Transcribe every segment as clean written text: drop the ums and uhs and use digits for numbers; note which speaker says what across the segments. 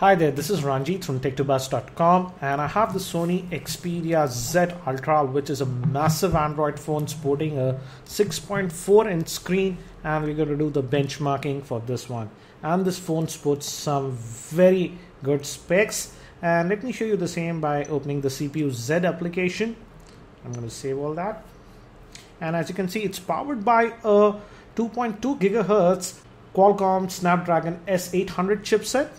Speaker 1: Hi there, this is Ranjit from tech2buzz.com and I have the Sony Xperia Z Ultra, which is a massive Android phone sporting a 6.4 inch screen, and we're going to do the benchmarking for this one. And this phone sports some very good specs, and let me show you the same by opening the CPU Z application. I'm going to save all that, and as you can see, it's powered by a 2.2 gigahertz Qualcomm Snapdragon S800 chipset.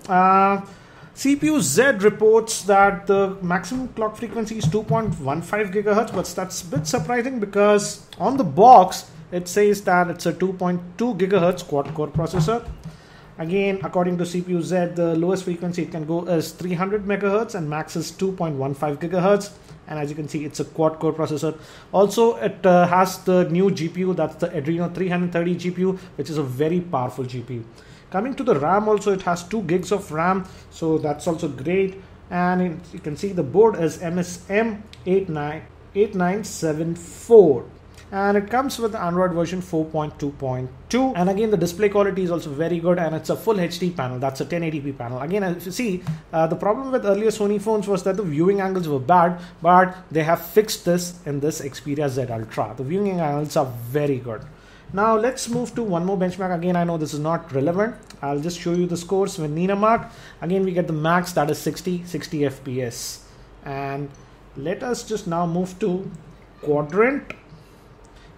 Speaker 1: CPU Z reports that the maximum clock frequency is 2.15 gigahertz, but that's a bit surprising because on the box it says that it's a 2.2 gigahertz quad-core processor. Again, according to CPU Z, the lowest frequency it can go is 300 megahertz and max is 2.15 gigahertz. And as you can see, it's a quad-core processor. Also, it has the new GPU, that's the Adreno 330 GPU, which is a very powerful GPU. Coming to the RAM also, it has 2 gigs of RAM, so that's also great. And you can see the board is MSM 8974. And it comes with the Android version 4.2.2, and again the display quality is also very good, and it's a full HD panel. That's a 1080p panel. Again, as you see, the problem with earlier Sony phones was that the viewing angles were bad, but they have fixed this in this Xperia Z Ultra. The viewing angles are very good. Now let's move to one more benchmark. Again, I know this is not relevant. I'll just show you the scores with Nenamark. Again, we get the max, that is 60 FPS. And let us just now move to Quadrant.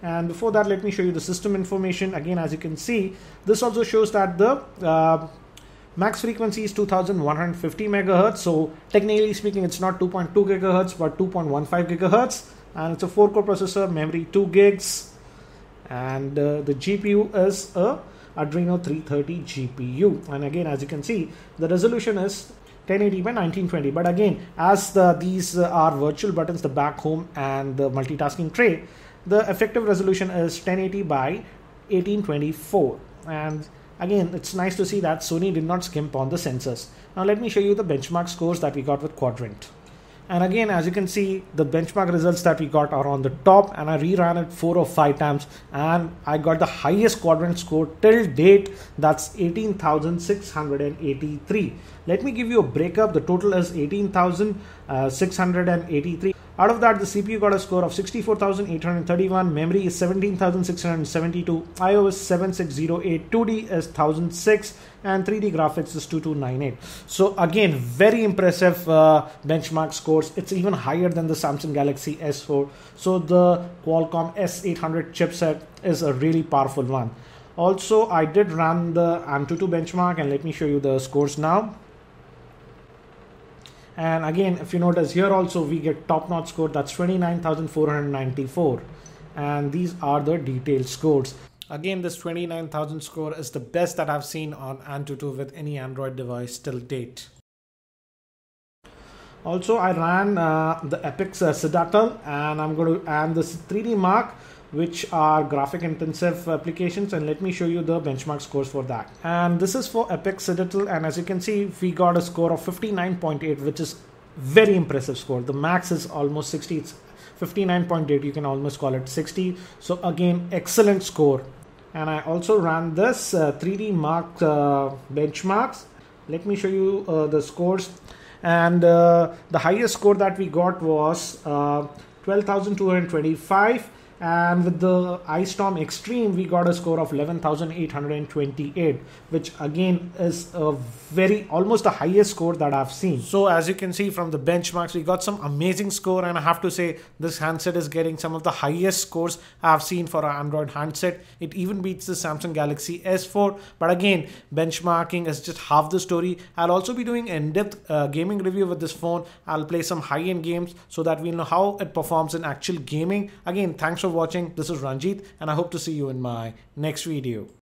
Speaker 1: And before that, let me show you the system information. Again, as you can see, this also shows that the max frequency is 2150 megahertz. So technically speaking, it's not 2.2 gigahertz, but 2.15 gigahertz. And it's a 4-core processor, memory 2 gigs. And the GPU is a Adreno 330 GPU. And again, as you can see, the resolution is 1080 by 1920. But again, as these are virtual buttons, the back, home, and the multitasking tray, the effective resolution is 1080 by 1824. And again, it's nice to see that Sony did not skimp on the sensors. Now let me show you the benchmark scores that we got with Quadrant. And again, as you can see, the benchmark results that we got are on the top, and I reran it 4 or 5 times, and I got the highest Quadrant score till date. That's 18,683. Let me give you a breakup. The total is 18,683. Out of that, the CPU got a score of 64,831, memory is 17,672, IO is 7608, 2D is 1006, and 3D graphics is 2298. So again, very impressive benchmark scores. It's even higher than the Samsung Galaxy S4. So the Qualcomm S800 chipset is a really powerful one. Also, I did run the Antutu benchmark, and let me show you the scores now. And again, if you notice here also, we get top-notch score, that's 29,494. And these are the detailed scores. Again, this 29,000 score is the best that I've seen on Antutu with any Android device till date. Also, I ran the Epic's cidatel, and I'm going to add the 3D Mark, which are graphic intensive applications, and let me show you the benchmark scores for that. And this is for Epic Cidatel, and as you can see, we got a score of 59.8, which is very impressive score. The max is almost 60. It's 59.8, you can almost call it 60. So again, excellent score. And I also ran this 3D Mark benchmarks. Let me show you the scores. And the highest score that we got was 12,225. And with the iStorm Extreme, we got a score of 11,828, which again is a almost the highest score that I've seen. So as you can see from the benchmarks, we got some amazing score, and I have to say this handset is getting some of the highest scores I've seen for an Android handset. It even beats the Samsung Galaxy S4. But again, benchmarking is just half the story. I'll also be doing an in-depth gaming review with this phone. I'll play some high-end games so that we'll know how it performs in actual gaming. Again, thanks for watching. This is Ranjit, and I hope to see you in my next video.